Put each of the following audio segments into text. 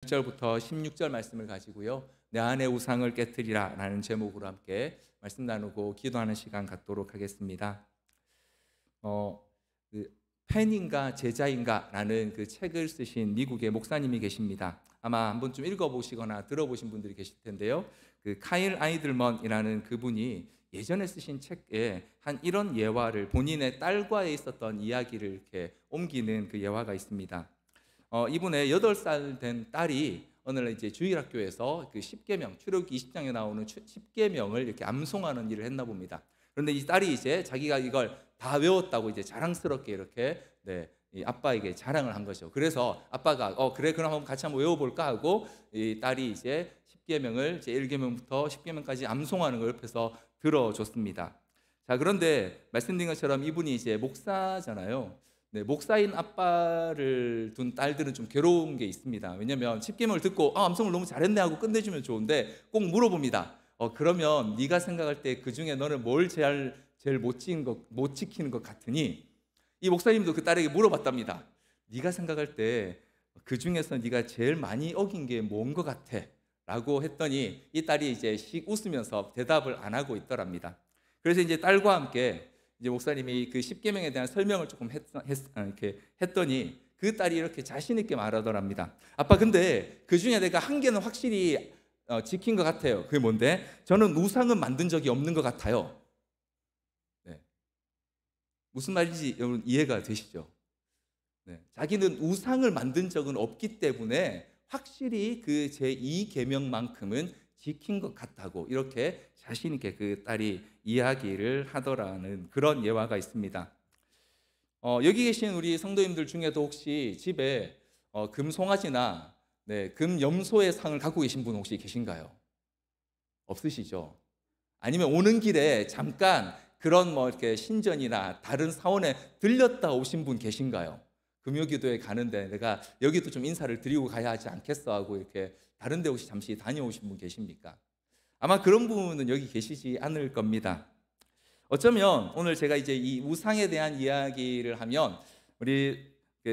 1절부터 16절 말씀을 가지고요, 내 안의 우상을 깨트리라 라는 제목으로 함께 말씀 나누고 기도하는 시간 갖도록 하겠습니다. 그 팬인가 제자인가 라는 그 책을 쓰신 미국의 목사님이 계십니다. 아마 한 번쯤 읽어보시거나 들어보신 분들이 계실 텐데요, 그 카일 아이들먼이라는 그분이 예전에 쓰신 책에 한 이런 예화를, 본인의 딸과의 있었던 이야기를 이렇게 옮기는 그 예화가 있습니다. 이분의 8살 된 딸이 어느 날 이제 주일학교에서 그 10계명, 출애굽기 20장에 나오는 10계명을 이렇게 암송하는 일을 했나 봅니다. 그런데 이 딸이 이제 자기가 이걸 다 외웠다고 이제 자랑스럽게 이렇게 이 아빠에게 자랑을 한 거죠. 그래서 아빠가 그래 그럼 한번 같이 한번 외워볼까 하고 이 딸이 이제 10계명을 이제 1계명부터 10계명까지 암송하는 걸 옆에서 들어줬습니다. 자, 그런데 말씀드린 것처럼 이분이 이제 목사잖아요. 목사인 아빠를 둔 딸들은 좀 괴로운 게 있습니다. 왜냐하면 10계명을 듣고 암송을 너무 잘했네 하고 끝내주면 좋은데 꼭 물어봅니다. 그러면 네가 생각할 때 그 중에 너는 뭘 제일 못 지키는 것 같으니? 이 목사님도 그 딸에게 물어봤답니다. 네가 생각할 때 그 중에서 네가 제일 많이 어긴 게 뭔 것 같아? 라고 했더니 이 딸이 이제 씩 웃으면서 대답을 안 하고 있더랍니다. 그래서 이제 딸과 함께 이제 목사님이 그 10계명에 대한 설명을 조금 이렇게 했더니 그 딸이 이렇게 자신 있게 말하더랍니다. 아빠, 근데 그 중에 내가 한 개는 확실히 지킨 것 같아요. 그게 뭔데? 저는 우상은 만든 적이 없는 것 같아요. 무슨 말인지 여러분 이해가 되시죠? 자기는 우상을 만든 적은 없기 때문에 확실히 그 제2계명만큼은 지킨 것 같다고 이렇게 자신 있게 그 딸이 이야기를 하더라는 그런 예화가 있습니다. 여기 계신 우리 성도님들 중에도 혹시 집에 금송아지나 금염소의 상을 갖고 계신 분 혹시 계신가요? 없으시죠? 아니면 오는 길에 잠깐 그런 이렇게 신전이나 다른 사원에 들렸다 오신 분 계신가요? 금요기도에 가는데 내가 여기도 좀 인사를 드리고 가야 하지 않겠어 하고 이렇게 다른 데 혹시 잠시 다녀오신 분 계십니까? 아마 그런 분은 여기 계시지 않을 겁니다. 어쩌면 오늘 제가 이제 이 우상에 대한 이야기를 하면 우리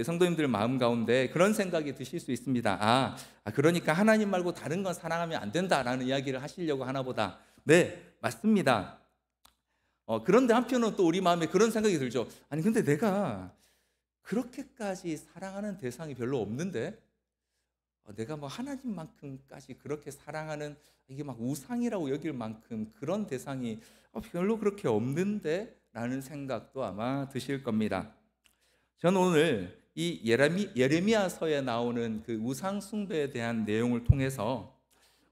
성도님들 마음 가운데 그런 생각이 드실 수 있습니다. 그러니까 하나님 말고 다른 건 사랑하면 안 된다라는 이야기를 하시려고 하나 보다. 네, 맞습니다. 그런데 한편으로는 또 우리 마음에 그런 생각이 들죠. 아니 근데 내가 그렇게까지 사랑하는 대상이 별로 없는데, 내가 하나님만큼까지 그렇게 사랑하는, 이게 막 우상이라고 여길 만큼 그런 대상이 별로 그렇게 없는데 라는 생각도 아마 드실 겁니다. 저는 오늘 이 예레미야서에 나오는 그 우상 숭배에 대한 내용을 통해서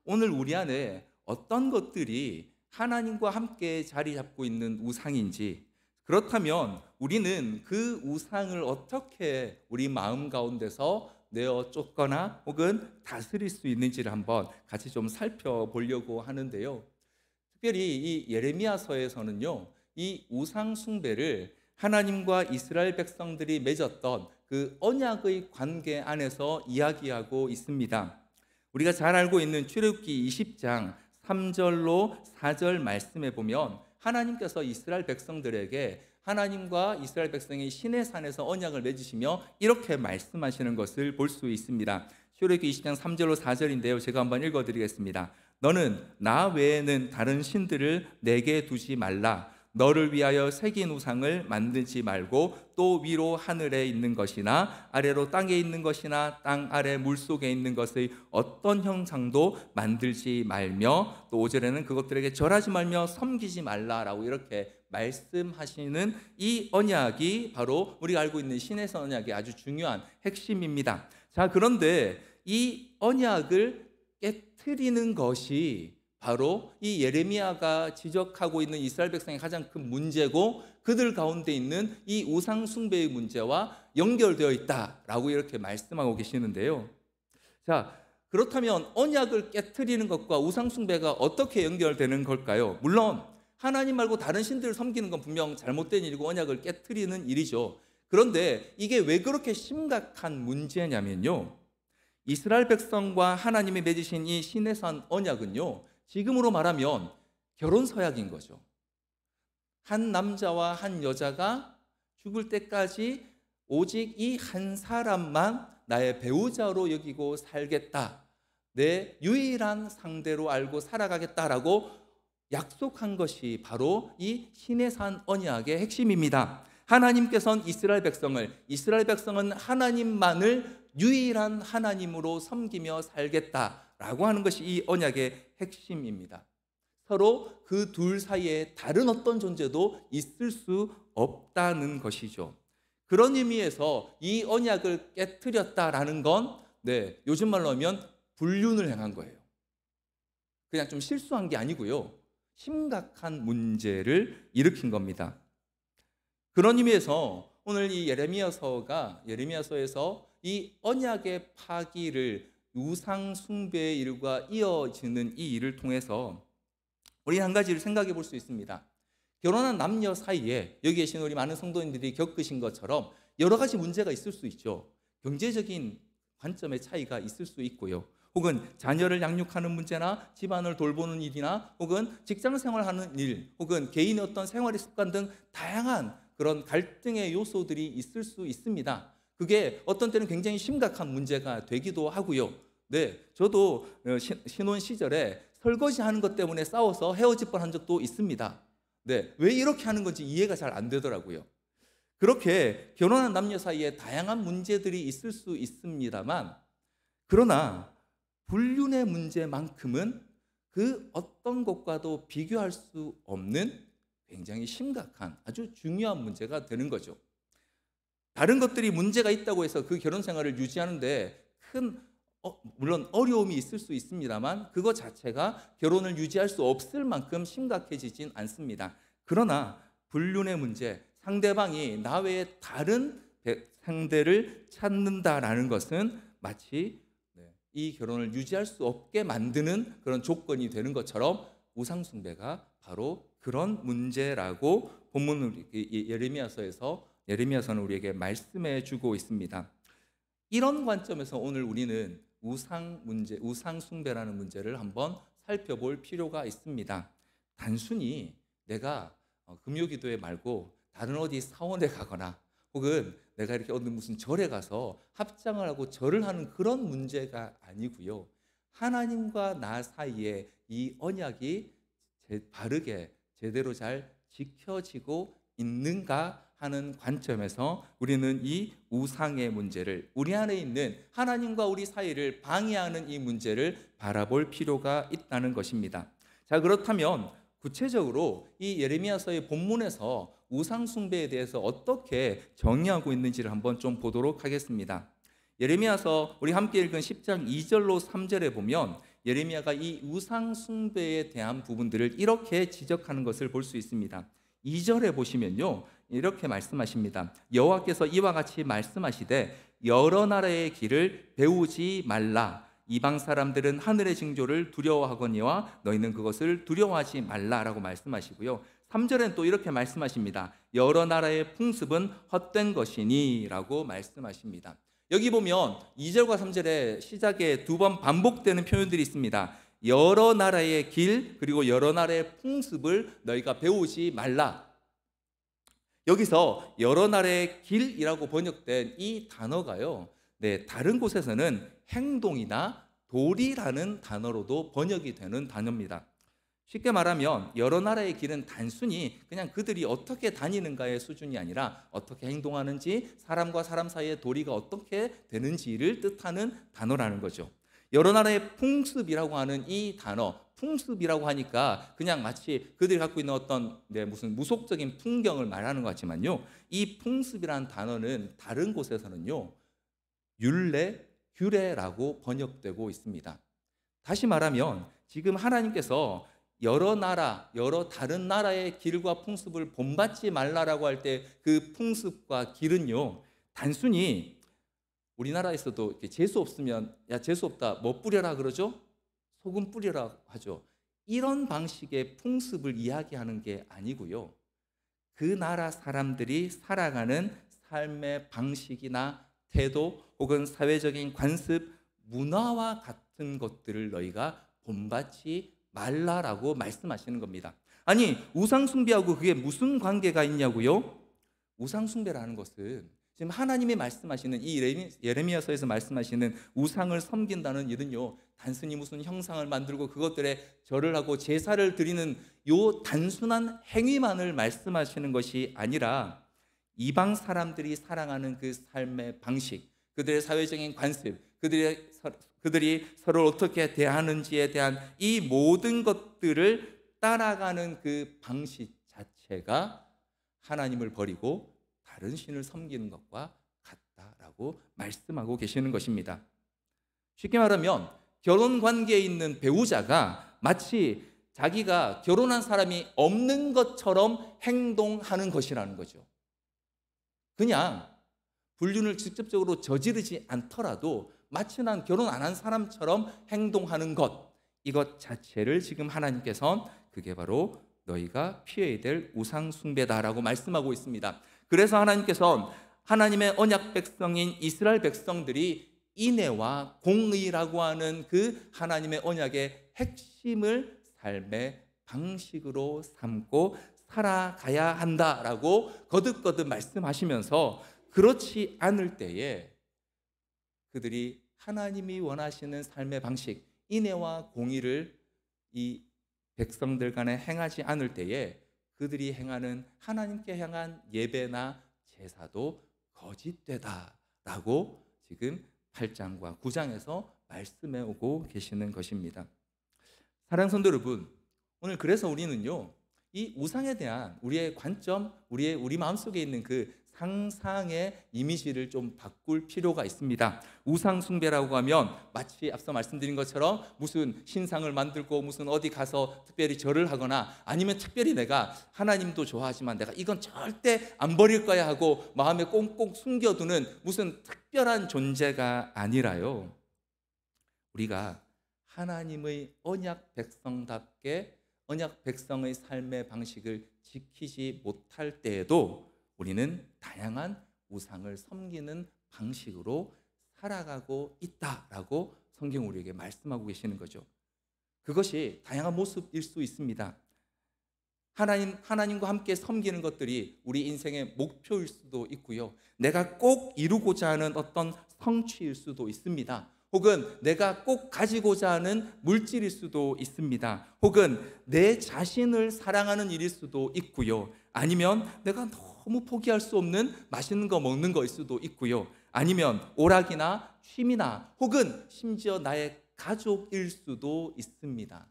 오늘 우리 안에 어떤 것들이 하나님과 함께 자리 잡고 있는 우상인지, 그렇다면 우리는 그 우상을 어떻게 우리 마음 가운데서 내어 쫓거나 혹은 다스릴 수 있는지를 한번 같이 좀 살펴보려고 하는데요. 특별히 이 예레미야서에서는요, 이 우상 숭배를 하나님과 이스라엘 백성들이 맺었던 그 언약의 관계 안에서 이야기하고 있습니다. 우리가 잘 알고 있는 출애굽기 20장 3절로 4절 말씀에 보면 하나님께서 이스라엘 백성들에게 하나님과 이스라엘 백성이 시내산에서 언약을 맺으시며 이렇게 말씀하시는 것을 볼 수 있습니다. 출애굽기 20장 3절로 4절인데요. 제가 한번 읽어드리겠습니다. 너는 나 외에는 다른 신들을 내게 두지 말라. 너를 위하여 새긴 우상을 만들지 말고 또 위로 하늘에 있는 것이나 아래로 땅에 있는 것이나 땅 아래 물속에 있는 것의 어떤 형상도 만들지 말며, 또 5절에는 그것들에게 절하지 말며 섬기지 말라라고 이렇게 말씀하시는 이 언약이 바로 우리가 알고 있는 시내산 언약의 아주 중요한 핵심입니다. 자, 그런데 이 언약을 깨트리는 것이 바로 이 예레미야가 지적하고 있는 이스라엘 백성의 가장 큰 문제고, 그들 가운데 있는 이 우상 숭배의 문제와 연결되어 있다라고 이렇게 말씀하고 계시는데요. 자, 그렇다면 언약을 깨트리는 것과 우상 숭배가 어떻게 연결되는 걸까요? 물론 하나님 말고 다른 신들을 섬기는 건 분명 잘못된 일이고 언약을 깨트리는 일이죠. 그런데 이게 왜 그렇게 심각한 문제냐면요, 이스라엘 백성과 하나님이 맺으신 이 시내산 언약은요, 지금으로 말하면 결혼 서약인 거죠. 한 남자와 한 여자가 죽을 때까지 오직 이 한 사람만 나의 배우자로 여기고 살겠다. 내 유일한 상대로 알고 살아가겠다라고 약속한 것이 바로 이 시내산 언약의 핵심입니다. 하나님께서는 이스라엘 백성은 하나님만을 유일한 하나님으로 섬기며 살겠다라고 하는 것이 이 언약의 핵심입니다. 서로 그 둘 사이에 다른 어떤 존재도 있을 수 없다는 것이죠. 그런 의미에서 이 언약을 깨트렸다라는 건 요즘 말로 하면 불륜을 행한 거예요. 그냥 좀 실수한 게 아니고요. 심각한 문제를 일으킨 겁니다. 그런 의미에서 오늘 이 예레미야서에서 이 언약의 파기를 우상 숭배의 일과 이어지는 이 일을 통해서 우리 한 가지를 생각해 볼 수 있습니다. 결혼한 남녀 사이에 여기 계신 우리 많은 성도님들이 겪으신 것처럼 여러 가지 문제가 있을 수 있죠. 경제적인 관점의 차이가 있을 수 있고요. 혹은 자녀를 양육하는 문제나 집안을 돌보는 일이나 혹은 직장 생활하는 일, 혹은 개인의 어떤 생활의 습관 등 다양한 그런 갈등의 요소들이 있을 수 있습니다. 그게 어떤 때는 굉장히 심각한 문제가 되기도 하고요. 저도 신혼 시절에 설거지하는 것 때문에 싸워서 헤어질 뻔한 적도 있습니다. 왜 이렇게 하는 건지 이해가 잘 안 되더라고요. 그렇게 결혼한 남녀 사이에 다양한 문제들이 있을 수 있습니다만, 그러나 불륜의 문제만큼은 그 어떤 것과도 비교할 수 없는 굉장히 심각한 아주 중요한 문제가 되는 거죠. 다른 것들이 문제가 있다고 해서 그 결혼 생활을 유지하는데 물론 어려움이 있을 수 있습니다만 그것 자체가 결혼을 유지할 수 없을 만큼 심각해지진 않습니다. 그러나 불륜의 문제, 상대방이 나 외에 다른 상대를 찾는다라는 것은 마치 이 결혼을 유지할 수 없게 만드는 그런 조건이 되는 것처럼 우상숭배가 바로 그런 문제라고 본문 예레미야서는 우리에게 말씀해 주고 있습니다. 이런 관점에서 오늘 우리는 우상숭배라는 문제를 한번 살펴볼 필요가 있습니다. 단순히 내가 금요기도회 말고 다른 어디 사원에 가거나 혹은 내가 이렇게 어느 무슨 절에 가서 합장을 하고 절을 하는 그런 문제가 아니고요. 하나님과 나 사이에 이 언약이 바르게 제대로 잘 지켜지고 있는가 하는 관점에서 우리는 이 우상의 문제를, 우리 안에 있는 하나님과 우리 사이를 방해하는 이 문제를 바라볼 필요가 있다는 것입니다. 자, 그렇다면 구체적으로 이 예레미야서의 본문에서 우상 숭배에 대해서 어떻게 정의하고 있는지를 한번 좀 보도록 하겠습니다. 예레미야서 우리 함께 읽은 10장 2절로 3절에 보면 예레미야가 이 우상 숭배에 대한 부분들을 이렇게 지적하는 것을 볼 수 있습니다. 2절에 보시면요, 이렇게 말씀하십니다. 여호와께서 이와 같이 말씀하시되 여러 나라의 길을 배우지 말라. 이방 사람들은 하늘의 징조를 두려워하거니와 너희는 그것을 두려워하지 말라라고 말씀하시고요. 3절엔 또 이렇게 말씀하십니다. 여러 나라의 풍습은 헛된 것이니 라고 말씀하십니다. 여기 보면 2절과 3절에 시작에 두 번 반복되는 표현들이 있습니다. 여러 나라의 길, 그리고 여러 나라의 풍습을 너희가 배우지 말라. 여기서 여러 나라의 길이라고 번역된 이 단어가요, 다른 곳에서는 행동이나 도리라는 단어로도 번역이 되는 단어입니다. 쉽게 말하면 여러 나라의 길은 단순히 그냥 그들이 어떻게 다니는가의 수준이 아니라 어떻게 행동하는지, 사람과 사람 사이의 도리가 어떻게 되는지를 뜻하는 단어라는 거죠. 여러 나라의 풍습이라고 하는 이 단어, 풍습이라고 하니까 그냥 마치 그들이 갖고 있는 어떤 무슨 무속적인 풍경을 말하는 것 같지만요, 이 풍습이라는 단어는 다른 곳에서는요 율례, 규례라고 번역되고 있습니다. 다시 말하면 지금 하나님께서 여러 다른 나라의 길과 풍습을 본받지 말라라고 할 때 그 풍습과 길은요, 단순히 우리나라에서도 이렇게 재수 없으면 야 재수 없다 뭐 뿌려라 그러죠? 소금 뿌려라 하죠. 이런 방식의 풍습을 이야기하는 게 아니고요, 그 나라 사람들이 살아가는 삶의 방식이나 태도 혹은 사회적인 관습, 문화와 같은 것들을 너희가 본받지 말라라고 말씀하시는 겁니다. 아니, 우상 숭배하고 그게 무슨 관계가 있냐고요? 우상 숭배라는 것은 지금 하나님이 말씀하시는 이 예레미야서에서 말씀하시는 우상을 섬긴다는 일은요, 단순히 무슨 형상을 만들고 그것들에 절을 하고 제사를 드리는 요 단순한 행위만을 말씀하시는 것이 아니라 이방 사람들이 살아가는 그 삶의 방식, 그들의 사회적인 관습, 그들이 서로 어떻게 대하는지에 대한 이 모든 것들을 따라가는 그 방식 자체가 하나님을 버리고 다른 신을 섬기는 것과 같다라고 말씀하고 계시는 것입니다. 쉽게 말하면 결혼 관계에 있는 배우자가 마치 자기가 결혼한 사람이 없는 것처럼 행동하는 것이라는 거죠. 그냥 불륜을 직접적으로 저지르지 않더라도 마치 난 결혼 안 한 사람처럼 행동하는 것, 이것 자체를 지금 하나님께서 그게 바로 너희가 피해야 될 우상 숭배다라고 말씀하고 있습니다. 그래서 하나님께서 하나님의 언약 백성인 이스라엘 백성들이 인애와 공의라고 하는 그 하나님의 언약의 핵심을 삶의 방식으로 삼고 살아가야 한다라고 거듭거듭 말씀하시면서, 그렇지 않을 때에 그들이 하나님이 원하시는 삶의 방식, 인애와 공의를 이 백성들 간에 행하지 않을 때에 그들이 행하는 하나님께 향한 예배나 제사도 거짓되다라고 지금 8장과 9장에서 말씀해 오고 계시는 것입니다. 사랑하는 성도 여러분, 오늘 그래서 우리는요, 이 우상에 대한 우리의 관점, 우리 마음속에 있는 그 상상의 이미지를 좀 바꿀 필요가 있습니다. 우상 숭배라고 하면 마치 앞서 말씀드린 것처럼 무슨 신상을 만들고 무슨 어디 가서 특별히 절을 하거나, 아니면 특별히 내가 하나님도 좋아하지만 내가 이건 절대 안 버릴 거야 하고 마음에 꽁꽁 숨겨두는 무슨 특별한 존재가 아니라요, 우리가 하나님의 언약 백성답게 언약 백성의 삶의 방식을 지키지 못할 때에도 우리는 다양한 우상을 섬기는 방식으로 살아가고 있다라고 성경 우리에게 말씀하고 계시는 거죠. 그것이 다양한 모습일 수 있습니다. 하나님과 함께 섬기는 것들이 우리 인생의 목표일 수도 있고요, 내가 꼭 이루고자 하는 어떤 성취일 수도 있습니다. 혹은 내가 꼭 가지고자 하는 물질일 수도 있습니다. 혹은 내 자신을 사랑하는 일일 수도 있고요, 아니면 내가 너무 포기할 수 없는 맛있는 거 먹는 거일 수도 있고요, 아니면 오락이나 취미나 혹은 심지어 나의 가족일 수도 있습니다.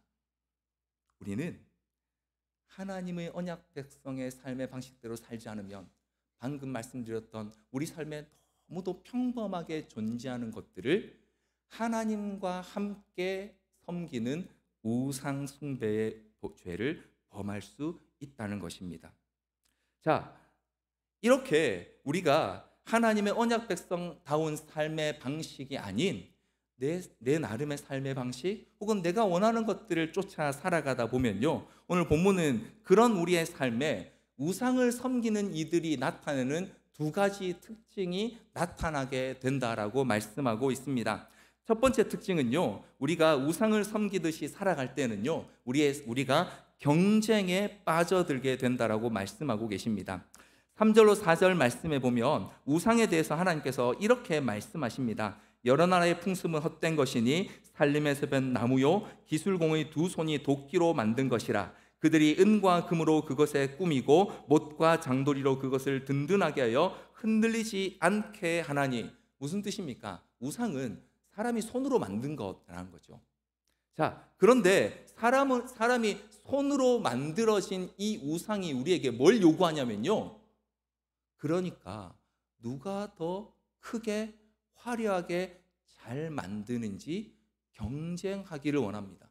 우리는 하나님의 언약 백성의 삶의 방식대로 살지 않으면 방금 말씀드렸던 우리 삶에 너무도 평범하게 존재하는 것들을 하나님과 함께 섬기는 우상 숭배의 죄를 범할 수 있다는 것입니다. 자, 이렇게 우리가 하나님의 언약 백성다운 삶의 방식이 아닌 내 나름의 삶의 방식, 혹은 내가 원하는 것들을 쫓아 살아가다 보면요, 오늘 본문은 그런 우리의 삶에 우상을 섬기는 이들이 나타내는 두 가지 특징이 나타나게 된다라고 말씀하고 있습니다. 첫 번째 특징은요, 우리가 우상을 섬기듯이 살아갈 때는요, 우리가 경쟁에 빠져들게 된다라고 말씀하고 계십니다. 3절로 4절 말씀해 보면 우상에 대해서 하나님께서 이렇게 말씀하십니다. 여러 나라의 풍습은 헛된 것이니 살림에서 벤 나무요 기술공의 두 손이 도끼로 만든 것이라. 그들이 은과 금으로 그것에 꾸미고 못과 장도리로 그것을 든든하게 하여 흔들리지 않게 하나니. 무슨 뜻입니까? 우상은 사람이 손으로 만든 거라는 거죠. 자, 그런데 사람이 손으로 만들어진 이 우상이 우리에게 뭘 요구하냐면요, 그러니까 누가 더 크게 화려하게 잘 만드는지 경쟁하기를 원합니다.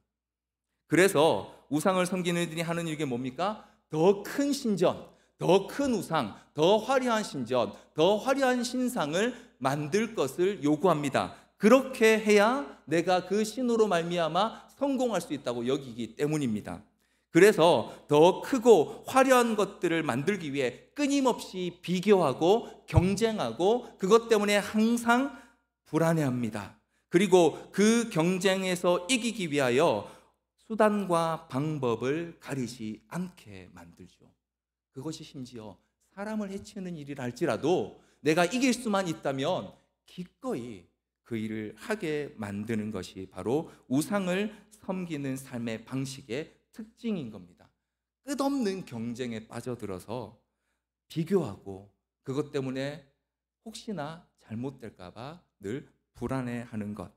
그래서 우상을 섬기는 이들이 하는 일이 뭡니까? 더 큰 신전, 더 큰 우상, 더 화려한 신전, 더 화려한 신상을 만들 것을 요구합니다. 그렇게 해야 내가 그 신으로 말미암아 성공할 수 있다고 여기기 때문입니다. 그래서 더 크고 화려한 것들을 만들기 위해 끊임없이 비교하고 경쟁하고 그것 때문에 항상 불안해합니다. 그리고 그 경쟁에서 이기기 위하여 수단과 방법을 가리지 않게 만들죠. 그것이 심지어 사람을 해치는 일이라 할지라도 내가 이길 수만 있다면 기꺼이 그 일을 하게 만드는 것이 바로 우상을 섬기는 삶의 방식의 특징인 겁니다. 끝없는 경쟁에 빠져들어서 비교하고 그것 때문에 혹시나 잘못될까 봐 늘 불안해하는 것.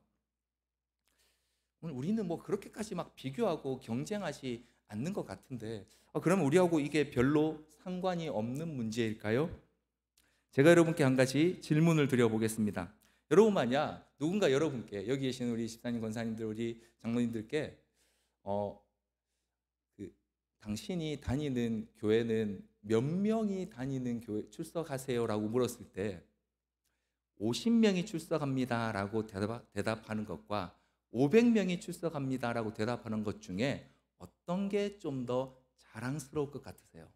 우리는 뭐 그렇게까지 막 비교하고 경쟁하지 않는 것 같은데, 그러면 우리하고 이게 별로 상관이 없는 문제일까요? 제가 여러분께 한 가지 질문을 드려보겠습니다. 여러분 만약 누군가 여러분께, 여기 계신 우리 집사님, 권사님들, 우리 장로님들께 당신이 다니는 교회는 몇 명이 다니는 교회 출석하세요라고 물었을 때 50명이 출석합니다라고 대답하는 것과 500명이 출석합니다라고 대답하는 것 중에 어떤 게 좀 더 자랑스러울 것 같으세요?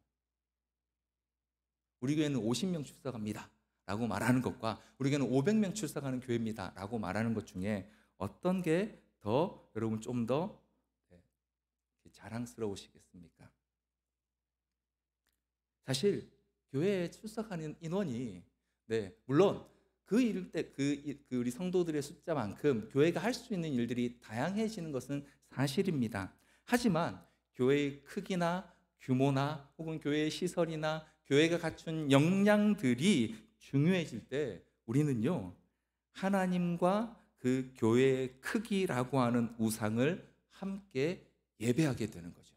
우리 교회는 50명 출석합니다 라고 말하는 것과 우리 교회는 500명 출석하는 교회입니다 라고 말하는 것 중에 어떤 게 더 여러분 좀 더 자랑스러우시겠습니까? 사실 교회에 출석하는 인원이 물론 그 일 때 우리 성도들의 숫자만큼 교회가 할 수 있는 일들이 다양해지는 것은 사실입니다. 하지만 교회의 크기나 규모나 혹은 교회의 시설이나 교회가 갖춘 역량들이 중요해질 때 우리는요, 하나님과 그 교회의 크기라고 하는 우상을 함께 예배하게 되는 거죠.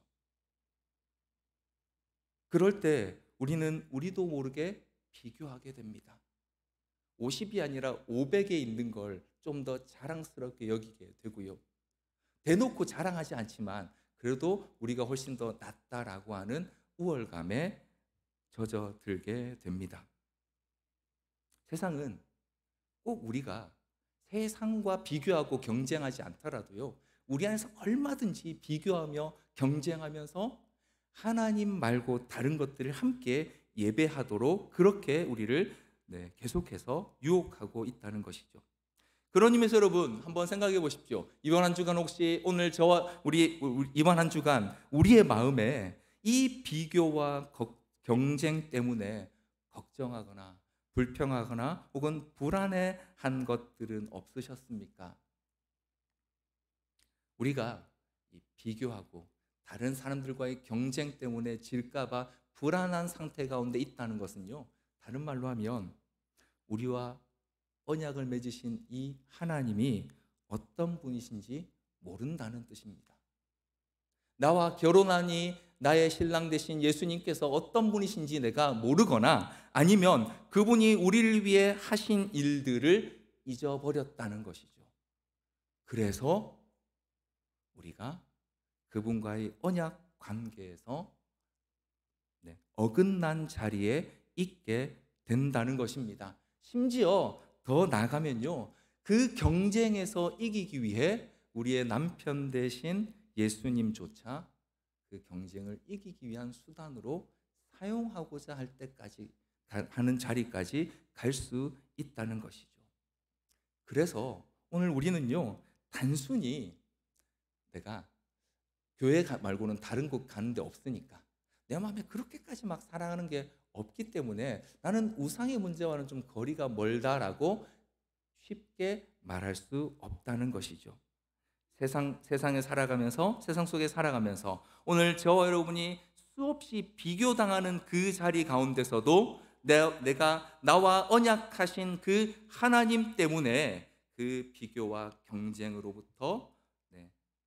그럴 때 우리는 우리도 모르게 비교하게 됩니다. 50이 아니라 500에 있는 걸 좀 더 자랑스럽게 여기게 되고요. 대놓고 자랑하지 않지만 그래도 우리가 훨씬 더 낫다라고 하는 우월감에 젖어들게 됩니다. 세상은 꼭 우리가 세상과 비교하고 경쟁하지 않더라도요, 우리 안에서 얼마든지 비교하며 경쟁하면서 하나님 말고 다른 것들을 함께 예배하도록 그렇게 우리를 계속해서 유혹하고 있다는 것이죠. 그런 의미에서 여러분 한번 생각해 보십시오. 이번 한 주간 혹시 오늘 저와 우리 이번 한 주간 우리의 마음에 이 비교와 경쟁 때문에 걱정하거나 불평하거나 혹은 불안해한 것들은 없으셨습니까? 우리가 비교하고 다른 사람들과의 경쟁 때문에 질까 봐 불안한 상태 가운데 있다는 것은요, 다른 말로 하면 우리와 언약을 맺으신 이 하나님이 어떤 분이신지 모른다는 뜻입니다. 나와 결혼하니 나의 신랑 되신 예수님께서 어떤 분이신지 내가 모르거나 아니면 그분이 우리를 위해 하신 일들을 잊어버렸다는 것이죠. 그래서 우리가 그분과의 언약 관계에서 어긋난 자리에 있게 된다는 것입니다. 심지어 더 나아가면요, 그 경쟁에서 이기기 위해 우리의 남편 되신 예수님조차 그 경쟁을 이기기 위한 수단으로 사용하고자 할 때까지 하는 자리까지 갈 수 있다는 것이죠. 그래서 오늘 우리는요, 단순히 내가 교회 말고는 다른 곳 가는 데 없으니까 내 마음에 그렇게까지 막 사랑하는 게 없기 때문에 나는 우상의 문제와는 좀 거리가 멀다라고 쉽게 말할 수 없다는 것이죠. 세상에 살아가면서, 세상 속에 살아가면서 오늘 저와 여러분이 수없이 비교당하는 그 자리 가운데서도 내가 나와 언약하신 그 하나님 때문에 그 비교와 경쟁으로부터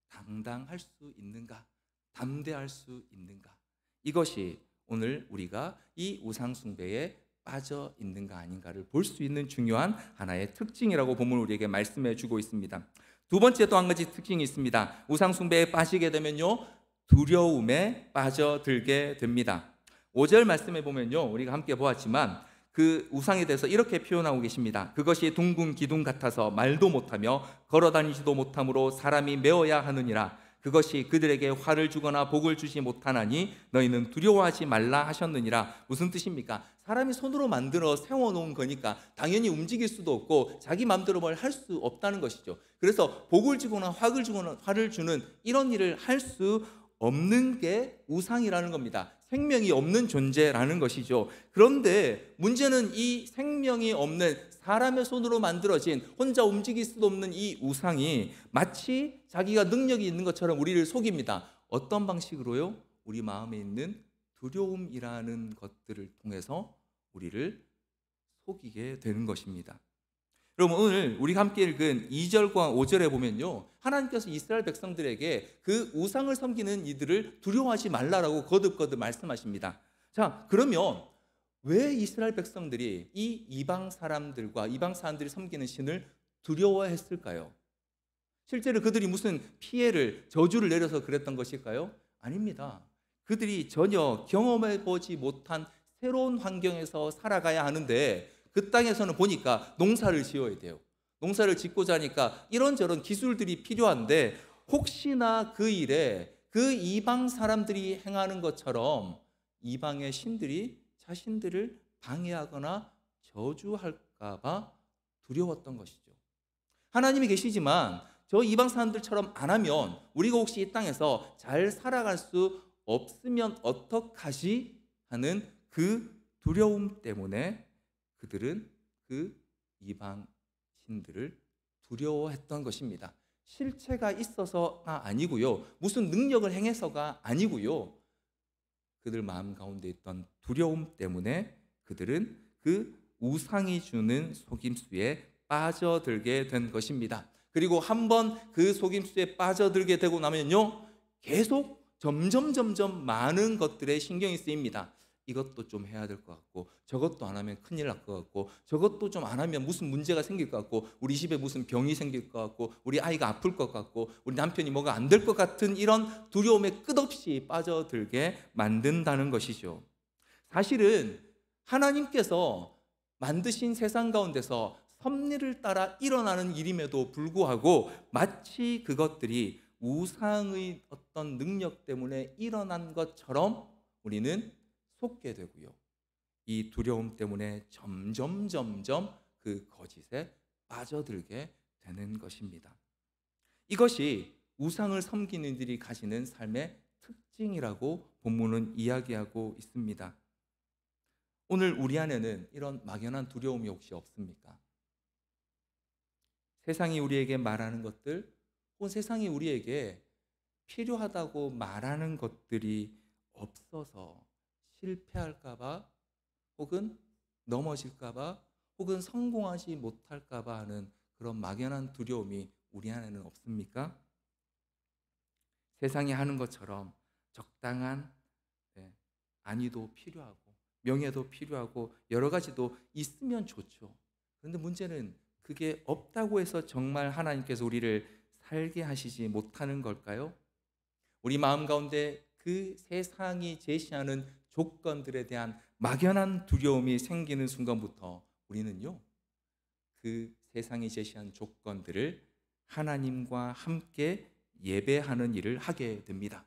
당당할 수 있는가, 담대할 수 있는가, 이것이 오늘 우리가 이 우상 숭배에 빠져 있는가 아닌가를 볼 수 있는 중요한 하나의 특징이라고 본문 우리에게 말씀해 주고 있습니다. 두 번째 또 한 가지 특징이 있습니다. 우상 숭배에 빠지게 되면요, 두려움에 빠져들게 됩니다. 5절 말씀해 보면요, 우리가 함께 보았지만 그 우상에 대해서 이렇게 표현하고 계십니다. 그것이 둥근 기둥 같아서 말도 못하며 걸어다니지도 못하므로 사람이 메어야 하느니라. 그것이 그들에게 화를 주거나 복을 주지 못하나니 너희는 두려워하지 말라 하셨느니라. 무슨 뜻입니까? 사람이 손으로 만들어 세워놓은 거니까 당연히 움직일 수도 없고 자기 마음대로 뭘 할 수 없다는 것이죠. 그래서 복을 주거나 화를 주는 이런 일을 할 수 없는 게 우상이라는 겁니다. 생명이 없는 존재라는 것이죠. 그런데 문제는 이 생명이 없는 사람의 손으로 만들어진 혼자 움직일 수도 없는 이 우상이 마치 자기가 능력이 있는 것처럼 우리를 속입니다. 어떤 방식으로요? 우리 마음에 있는 두려움이라는 것들을 통해서 우리를 속이게 되는 것입니다. 여러분, 오늘 우리가 함께 읽은 2절과 5절에 보면요, 하나님께서 이스라엘 백성들에게 그 우상을 섬기는 이들을 두려워하지 말라라고 거듭거듭 말씀하십니다. 자, 그러면 왜 이스라엘 백성들이 이 이방 사람들이 섬기는 신을 두려워했을까요? 실제로 그들이 무슨 피해를, 저주를 내려서 그랬던 것일까요? 아닙니다. 그들이 전혀 경험해보지 못한 새로운 환경에서 살아가야 하는데, 그 땅에서는 보니까 농사를 지어야 돼요. 농사를 짓고자 하니까 이런저런 기술들이 필요한데, 혹시나 그 일에 그 이방 사람들이 행하는 것처럼 이방의 신들이 자신들을 방해하거나 저주할까 봐 두려웠던 것이죠. 하나님이 계시지만 저 이방 사람들처럼 안 하면 우리가 혹시 이 땅에서 잘 살아갈 수 없으면 어떡하지 하는 그 두려움 때문에 그들은 그 이방 신들을 두려워했던 것입니다. 실체가 있어서가 아니고요, 무슨 능력을 행해서가 아니고요, 그들 마음 가운데 있던 두려움 때문에 그들은 그 우상이 주는 속임수에 빠져들게 된 것입니다. 그리고 한번 그 속임수에 빠져들게 되고 나면요, 계속 점점 많은 것들에 신경이 쓰입니다. 이것도 좀 해야 될 것 같고, 저것도 안 하면 큰일 날 것 같고, 저것도 좀 안 하면 무슨 문제가 생길 것 같고, 우리 집에 무슨 병이 생길 것 같고, 우리 아이가 아플 것 같고, 우리 남편이 뭐가 안 될 것 같은 이런 두려움에 끝없이 빠져들게 만든다는 것이죠. 사실은 하나님께서 만드신 세상 가운데서 섭리를 따라 일어나는 일임에도 불구하고 마치 그것들이 우상의 어떤 능력 때문에 일어난 것처럼 우리는 속게 되고요, 이 두려움 때문에 점점 그 거짓에 빠져들게 되는 것입니다. 이것이 우상을 섬기는 이들이 가지는 삶의 특징이라고 본문은 이야기하고 있습니다. 오늘 우리 안에는 이런 막연한 두려움이 혹시 없습니까? 세상이 우리에게 말하는 것들, 혹은 세상이 우리에게 필요하다고 말하는 것들이 없어서 실패할까 봐, 혹은 넘어질까 봐, 혹은 성공하지 못할까 봐 하는 그런 막연한 두려움이 우리 안에는 없습니까? 세상이 하는 것처럼 적당한 안위도 필요하고 명예도 필요하고 여러 가지도 있으면 좋죠. 그런데 문제는 그게 없다고 해서 정말 하나님께서 우리를 살게 하시지 못하는 걸까요? 우리 마음 가운데 그 세상이 제시하는 조건들에 대한 막연한 두려움이 생기는 순간부터 우리는요, 그 세상이 제시한 조건들을 하나님과 함께 예배하는 일을 하게 됩니다.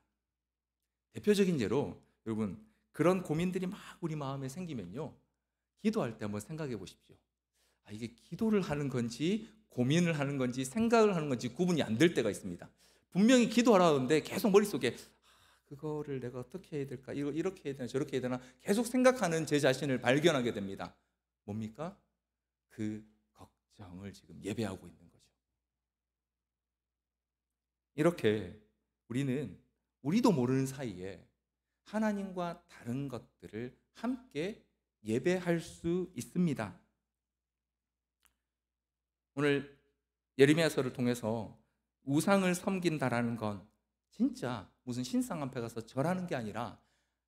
대표적인 예로 여러분, 그런 고민들이 막 우리 마음에 생기면요, 기도할 때 한번 생각해 보십시오. 이게 기도를 하는 건지 고민을 하는 건지 생각을 하는 건지 구분이 안 될 때가 있습니다. 분명히 기도하라는데 계속 머릿속에 그거를 내가 어떻게 해야 될까, 이렇게 해야 되나 저렇게 해야 되나 계속 생각하는 제 자신을 발견하게 됩니다. 뭡니까? 그 걱정을 지금 예배하고 있는 거죠. 이렇게 우리도 모르는 사이에 하나님과 다른 것들을 함께 예배할 수 있습니다. 오늘 예레미야서를 통해서 우상을 섬긴다라는 건 진짜 무슨 신상 앞에 가서 절하는 게 아니라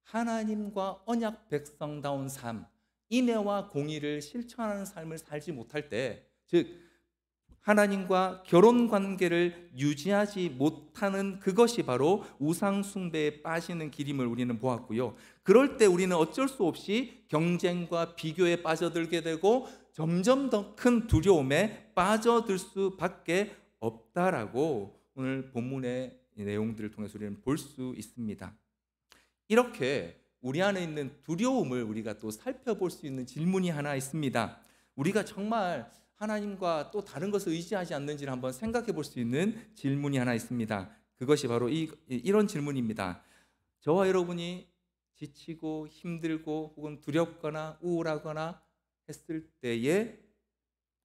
하나님과 언약 백성다운 삶, 인애와 공의를 실천하는 삶을 살지 못할 때, 즉 하나님과 결혼 관계를 유지하지 못하는 그것이 바로 우상 숭배에 빠지는 길임을 우리는 보았고요. 그럴 때 우리는 어쩔 수 없이 경쟁과 비교에 빠져들게 되고 점점 더 큰 두려움에 빠져들 수밖에 없다라고 오늘 본문의 내용들을 통해서 우리는 볼 수 있습니다. 이렇게 우리 안에 있는 두려움을 우리가 또 살펴볼 수 있는 질문이 하나 있습니다. 우리가 정말 하나님과 또 다른 것을 의지하지 않는지를 한번 생각해 볼 수 있는 질문이 하나 있습니다. 그것이 바로 이런 질문입니다. 저와 여러분이 지치고 힘들고 혹은 두렵거나 우울하거나 했을 때에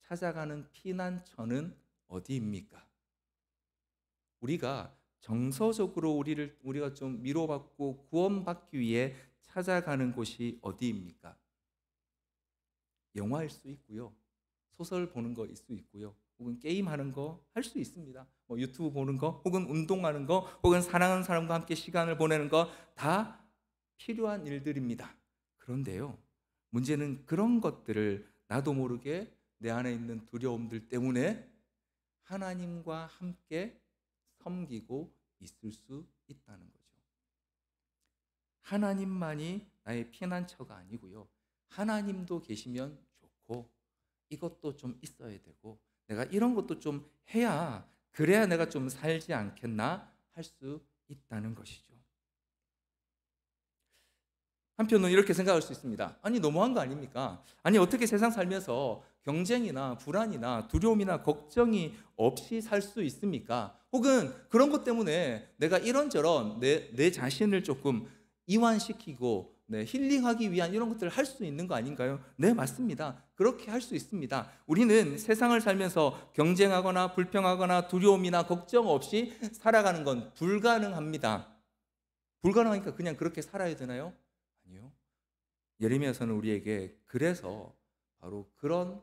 찾아가는 피난처는 어디입니까? 우리가 정서적으로 우리가 좀 위로받고 구원받기 위해 찾아가는 곳이 어디입니까? 영화일 수 있고요. 소설 보는 거일 수 있고요. 혹은 게임하는 거 할 수 있습니다. 뭐 유튜브 보는 거, 혹은 운동하는 거, 혹은 사랑하는 사람과 함께 시간을 보내는 거 다 필요한 일들입니다. 그런데요, 문제는 그런 것들을 나도 모르게 내 안에 있는 두려움들 때문에 하나님과 함께 섬기고 있을 수 있다는 거죠. 하나님만이 나의 피난처가 아니고요. 하나님도 계시면 좋고, 이것도 좀 있어야 되고, 내가 이런 것도 좀 해야, 그래야 내가 좀 살지 않겠나 할 수 있다는 것이죠. 한편으로는 이렇게 생각할 수 있습니다. 아니, 너무한 거 아닙니까? 아니, 어떻게 세상 살면서 경쟁이나 불안이나 두려움이나 걱정이 없이 살 수 있습니까? 혹은 그런 것 때문에 내가 이런저런 내 자신을 조금 이완시키고 힐링하기 위한 이런 것들을 할 수 있는 거 아닌가요? 네, 맞습니다. 그렇게 할 수 있습니다. 우리는 세상을 살면서 경쟁하거나 불평하거나 두려움이나 걱정 없이 살아가는 건 불가능합니다. 불가능하니까 그냥 그렇게 살아야 되나요? 아니요. 예레미야서는 우리에게 그래서 바로 그런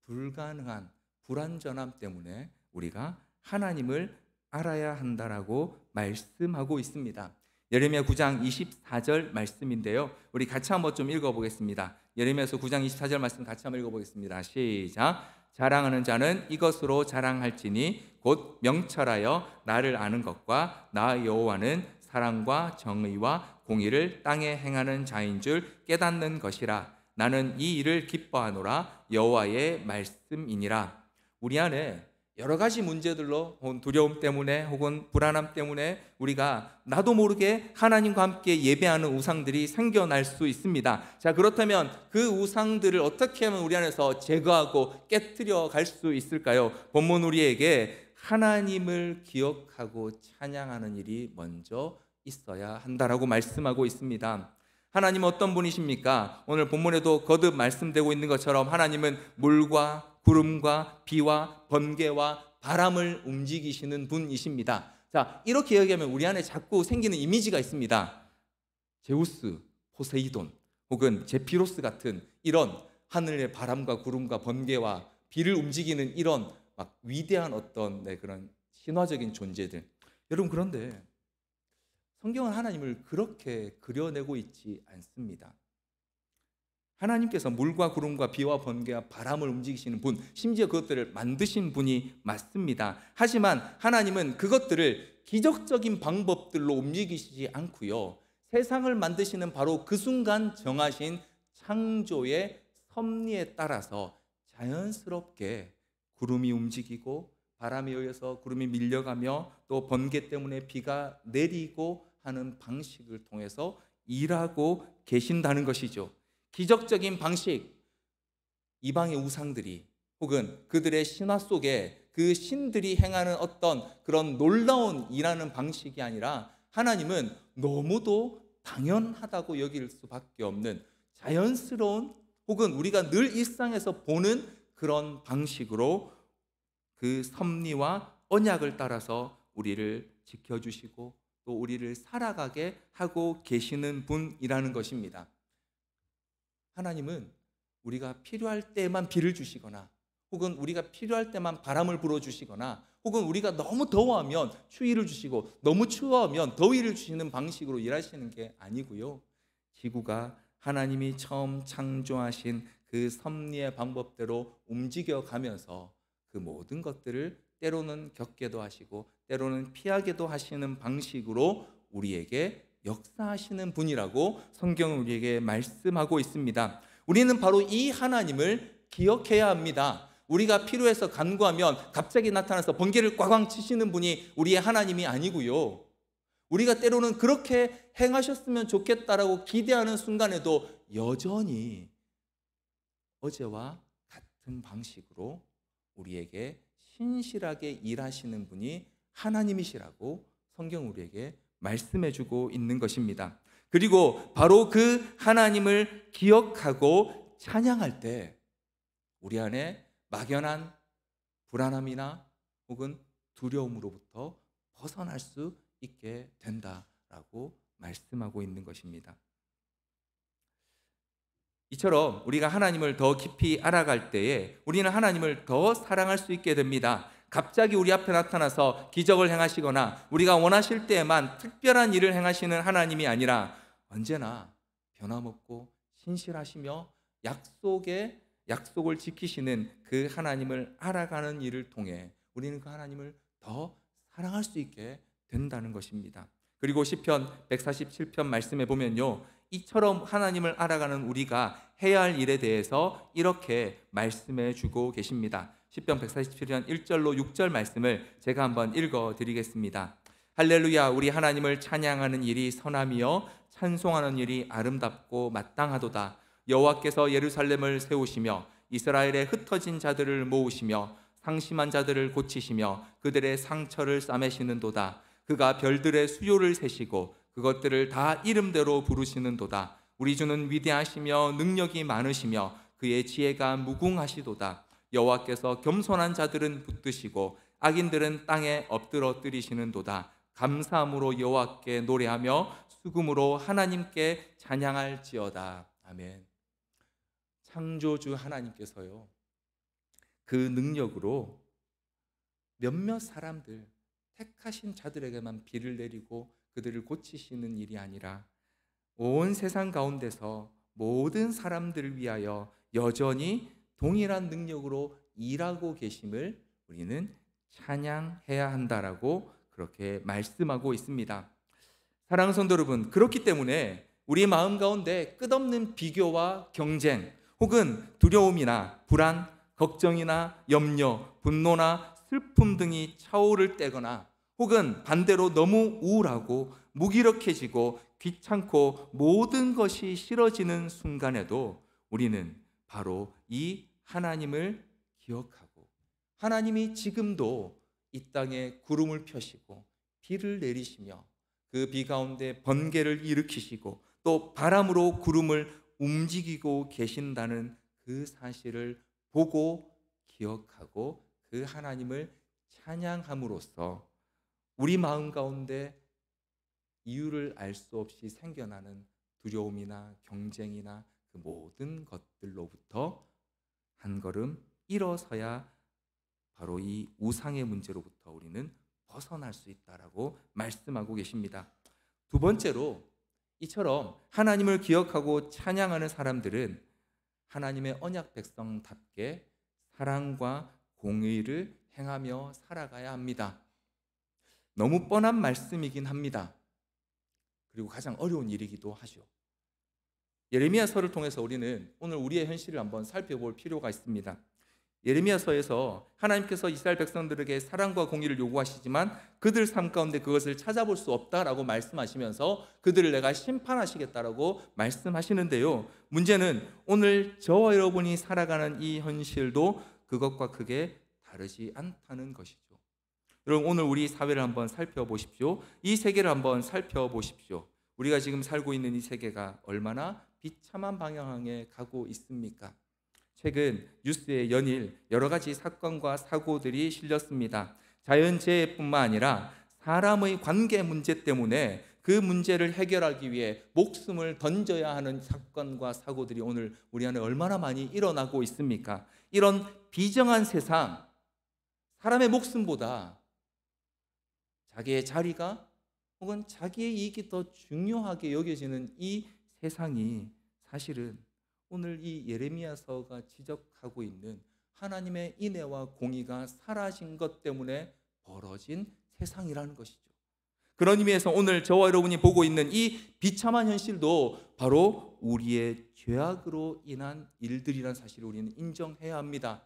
불가능한 불완전함 때문에 우리가 하나님을 알아야 한다라고 말씀하고 있습니다. 예레미야 9장 24절 말씀인데요. 우리 같이 한번 좀 읽어보겠습니다. 예레미야서 9장 24절 말씀 같이 한번 읽어보겠습니다. 시작. 자랑하는 자는 이것으로 자랑할지니 곧 명철하여 나를 아는 것과 나 여호와는 사랑과 정의와 공의를 땅에 행하는 자인 줄 깨닫는 것이라. 나는 이 일을 기뻐하노라. 여호와의 말씀이니라. 우리 안에 여러 가지 문제들로 혹은 두려움 때문에 혹은 불안함 때문에 우리가 나도 모르게 하나님과 함께 예배하는 우상들이 생겨날 수 있습니다. 자, 그렇다면 그 우상들을 어떻게 하면 우리 안에서 제거하고 깨트려 갈 수 있을까요? 본문 우리에게 하나님을 기억하고 찬양하는 일이 먼저 있어야 한다라고 말씀하고 있습니다. 하나님은 어떤 분이십니까? 오늘 본문에도 거듭 말씀되고 있는 것처럼 하나님은 물과 구름과 비와 번개와 바람을 움직이시는 분이십니다. 자, 이렇게 얘기하면 우리 안에 자꾸 생기는 이미지가 있습니다. 제우스, 포세이돈 혹은 제피로스 같은 이런 하늘의 바람과 구름과 번개와 비를 움직이는 이런 막 위대한 어떤 그런 신화적인 존재들. 여러분, 그런데 성경은 하나님을 그렇게 그려내고 있지 않습니다. 하나님께서 물과 구름과 비와 번개와 바람을 움직이시는 분, 심지어 그것들을 만드신 분이 맞습니다. 하지만 하나님은 그것들을 기적적인 방법들로 움직이시지 않고요, 세상을 만드시는 바로 그 순간 정하신 창조의 섭리에 따라서 자연스럽게 구름이 움직이고 바람에 의해서 구름이 밀려가며 또 번개 때문에 비가 내리고 하는 방식을 통해서 일하고 계신다는 것이죠. 기적적인 방식, 이방의 우상들이 혹은 그들의 신화 속에 그 신들이 행하는 어떤 그런 놀라운 일하는 방식이 아니라 하나님은 너무도 당연하다고 여길 수밖에 없는 자연스러운 혹은 우리가 늘 일상에서 보는 그런 방식으로 그 섭리와 언약을 따라서 우리를 지켜주시고 또 우리를 살아가게 하고 계시는 분이라는 것입니다. 하나님은 우리가 필요할 때만 비를 주시거나 혹은 우리가 필요할 때만 바람을 불어주시거나 혹은 우리가 너무 더워하면 추위를 주시고 너무 추워하면 더위를 주시는 방식으로 일하시는 게 아니고요, 지구가 하나님이 처음 창조하신 그 섭리의 방법대로 움직여가면서 그 모든 것들을 때로는 겪게도 하시고 때로는 피하게도 하시는 방식으로 우리에게 역사하시는 분이라고 성경은 우리에게 말씀하고 있습니다. 우리는 바로 이 하나님을 기억해야 합니다. 우리가 필요해서 간구하면 갑자기 나타나서 번개를 꽝꽝 치시는 분이 우리의 하나님이 아니고요, 우리가 때로는 그렇게 행하셨으면 좋겠다라고 기대하는 순간에도 여전히 어제와 같은 방식으로 우리에게 신실하게 일하시는 분이 하나님이시라고 성경 우리에게 말씀해주고 있는 것입니다. 그리고 바로 그 하나님을 기억하고 찬양할 때 우리 안에 막연한 불안함이나 혹은 두려움으로부터 벗어날 수 있게 된다라고 말씀하고 있는 것입니다. 이처럼 우리가 하나님을 더 깊이 알아갈 때에 우리는 하나님을 더 사랑할 수 있게 됩니다. 갑자기 우리 앞에 나타나서 기적을 행하시거나 우리가 원하실 때에만 특별한 일을 행하시는 하나님이 아니라 언제나 변함없고 신실하시며 약속을 지키시는 그 하나님을 알아가는 일을 통해 우리는 그 하나님을 더 사랑할 수 있게 된다는 것입니다. 그리고 시편 147편 말씀에 보면요, 이처럼 하나님을 알아가는 우리가 해야 할 일에 대해서 이렇게 말씀해 주고 계십니다. 시편 147편 1절로 6절 말씀을 제가 한번 읽어 드리겠습니다. 할렐루야, 우리 하나님을 찬양하는 일이 선함이요 찬송하는 일이 아름답고 마땅하도다. 여호와께서 예루살렘을 세우시며 이스라엘의 흩어진 자들을 모으시며 상심한 자들을 고치시며 그들의 상처를 싸매시는도다. 그가 별들의 수요를 세시고 그것들을 다 이름대로 부르시는도다. 우리 주는 위대하시며 능력이 많으시며 그의 지혜가 무궁하시도다. 여호와께서 겸손한 자들은 붙드시고 악인들은 땅에 엎드러뜨리시는도다. 감사함으로 여호와께 노래하며 수금으로 하나님께 찬양할지어다. 아멘. 창조주 하나님께서요, 그 능력으로 몇몇 사람들, 택하신 자들에게만 비를 내리고 그들을 고치시는 일이 아니라 온 세상 가운데서 모든 사람들을 위하여 여전히 동일한 능력으로 일하고 계심을 우리는 찬양해야 한다라고 그렇게 말씀하고 있습니다. 사랑하는 성도 여러분, 그렇기 때문에 우리 마음 가운데 끝없는 비교와 경쟁 혹은 두려움이나 불안, 걱정이나 염려, 분노나 슬픔 등이 차오를 때거나 혹은 반대로 너무 우울하고 무기력해지고 귀찮고 모든 것이 싫어지는 순간에도 우리는 바로 이 하나님을 기억하고 하나님이 지금도 이 땅에 구름을 펴시고 비를 내리시며 그 비 가운데 번개를 일으키시고 또 바람으로 구름을 움직이고 계신다는 그 사실을 보고 기억하고 그 하나님을 찬양함으로써 우리 마음 가운데 이유를 알 수 없이 생겨나는 두려움이나 경쟁이나 그 모든 것들로부터 한 걸음 일어서야 바로 이 우상의 문제로부터 우리는 벗어날 수 있다라고 말씀하고 계십니다. 두 번째로 이처럼 하나님을 기억하고 찬양하는 사람들은 하나님의 언약 백성답게 사랑과 공의를 행하며 살아가야 합니다. 너무 뻔한 말씀이긴 합니다. 그리고 가장 어려운 일이기도 하죠. 예레미야서를 통해서 우리는 오늘 우리의 현실을 한번 살펴볼 필요가 있습니다. 예레미야서에서 하나님께서 이스라엘 백성들에게 사랑과 공의를 요구하시지만 그들 삶 가운데 그것을 찾아볼 수 없다라고 말씀하시면서 그들을 내가 심판하시겠다라고 말씀하시는데요, 문제는 오늘 저와 여러분이 살아가는 이 현실도 그것과 크게 다르지 않다는 것이죠. 여러분, 오늘 우리 사회를 한번 살펴보십시오. 이 세계를 한번 살펴보십시오. 우리가 지금 살고 있는 이 세계가 얼마나 비참한 방향에 가고 있습니까? 최근 뉴스에 연일 여러 가지 사건과 사고들이 실렸습니다. 자연재해뿐만 아니라 사람의 관계 문제 때문에 그 문제를 해결하기 위해 목숨을 던져야 하는 사건과 사고들이 오늘 우리 안에 얼마나 많이 일어나고 있습니까? 이런 비정한 세상, 사람의 목숨보다 자기의 자리가 혹은 자기의 이익이 더 중요하게 여겨지는 이 세상이 사실은 오늘 이 예레미야서가 지적하고 있는 하나님의 인애와 공의가 사라진 것 때문에 벌어진 세상이라는 것이죠. 그런 의미에서 오늘 저와 여러분이 보고 있는 이 비참한 현실도 바로 우리의 죄악으로 인한 일들이라는 사실을 우리는 인정해야 합니다.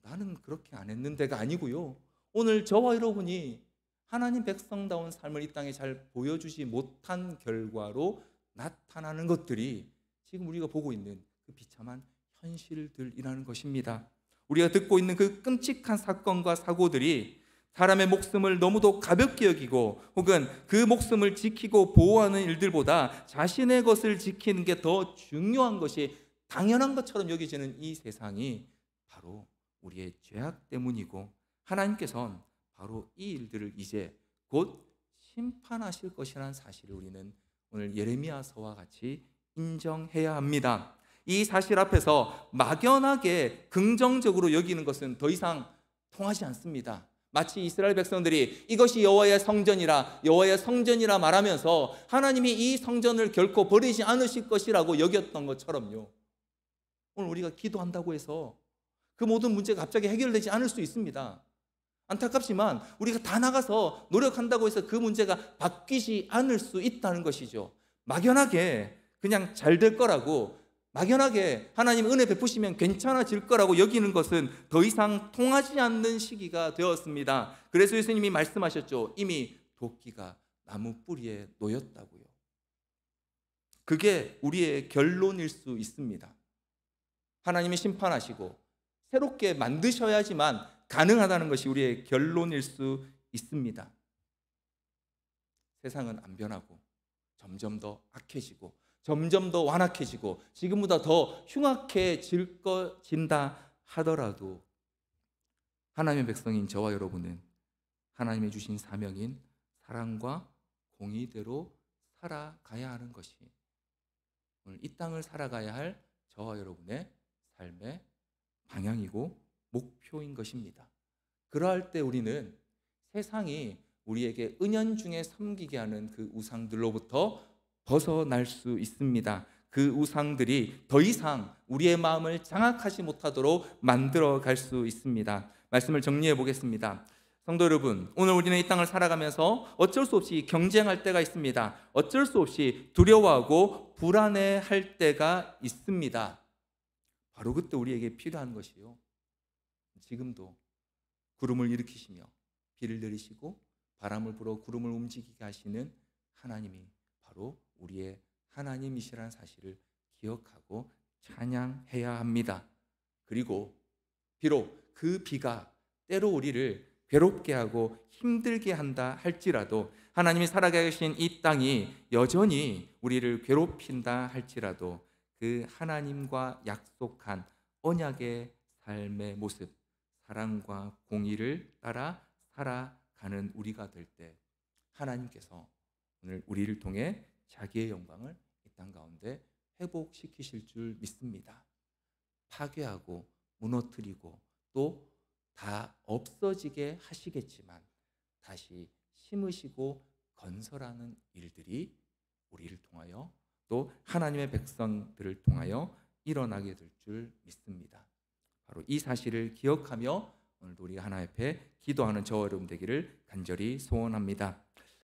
나는 그렇게 안 했는데가 아니고요, 오늘 저와 여러분이 하나님 백성다운 삶을 이 땅에 잘 보여주지 못한 결과로 나타나는 것들이 지금 우리가 보고 있는 그 비참한 현실들이라는 것입니다. 우리가 듣고 있는 그 끔찍한 사건과 사고들이 사람의 목숨을 너무도 가볍게 여기고 혹은 그 목숨을 지키고 보호하는 일들보다 자신의 것을 지키는 게 더 중요한 것이 당연한 것처럼 여겨지는 이 세상이 바로 우리의 죄악 때문이고, 하나님께서는 바로 이 일들을 이제 곧 심판하실 것이라는 사실을 우리는 오늘 예레미야서와 같이 인정해야 합니다. 이 사실 앞에서 막연하게 긍정적으로 여기는 것은 더 이상 통하지 않습니다. 마치 이스라엘 백성들이 이것이 여호와의 성전이라 말하면서 하나님이 이 성전을 결코 버리지 않으실 것이라고 여겼던 것처럼요. 오늘 우리가 기도한다고 해서 그 모든 문제가 갑자기 해결되지 않을 수 있습니다. 안타깝지만 우리가 다 나가서 노력한다고 해서 그 문제가 바뀌지 않을 수 있다는 것이죠. 막연하게 그냥 잘 될 거라고, 막연하게 하나님 은혜 베푸시면 괜찮아질 거라고 여기는 것은 더 이상 통하지 않는 시기가 되었습니다. 그래서 예수님이 말씀하셨죠. 이미 도끼가 나무 뿌리에 놓였다고요. 그게 우리의 결론일 수 있습니다. 하나님이 심판하시고 새롭게 만드셔야지만 가능하다는 것이 우리의 결론일 수 있습니다. 세상은 안 변하고 점점 더 악해지고 점점 더 완악해지고 지금보다 더 흉악해진다 하더라도 하나님의 백성인 저와 여러분은 하나님이 주신 사명인 사랑과 공의대로 살아가야 하는 것이 오늘 이 땅을 살아가야 할 저와 여러분의 삶의 방향이고 목표인 것입니다. 그러할 때 우리는 세상이 우리에게 은연중에 섬기게 하는 그 우상들로부터 벗어날 수 있습니다. 그 우상들이 더 이상 우리의 마음을 장악하지 못하도록 만들어 갈 수 있습니다. 말씀을 정리해 보겠습니다. 성도 여러분, 오늘 우리는 이 땅을 살아가면서 어쩔 수 없이 경쟁할 때가 있습니다. 어쩔 수 없이 두려워하고 불안해할 때가 있습니다. 바로 그때 우리에게 필요한 것이요, 지금도 구름을 일으키시며 비를 내리시고 바람을 불어 구름을 움직이게 하시는 하나님이 바로 우리의 하나님이시라는 사실을 기억하고 찬양해야 합니다. 그리고 비록 그 비가 때로 우리를 괴롭게 하고 힘들게 한다 할지라도, 하나님이 살아가 계신 이 땅이 여전히 우리를 괴롭힌다 할지라도 그 하나님과 약속한 언약의 삶의 모습, 사랑과 공의를 따라 살아가는 우리가 될 때 하나님께서 오늘 우리를 통해 자기의 영광을 이 땅 가운데 회복시키실 줄 믿습니다. 파괴하고 무너뜨리고 또 다 없어지게 하시겠지만 다시 심으시고 건설하는 일들이 우리를 통하여 또 하나님의 백성들을 통하여 일어나게 될 줄 믿습니다. 바로 이 사실을 기억하며 오늘도 우리 하나님 앞에 기도하는 저와 여러분 되기를 간절히 소원합니다.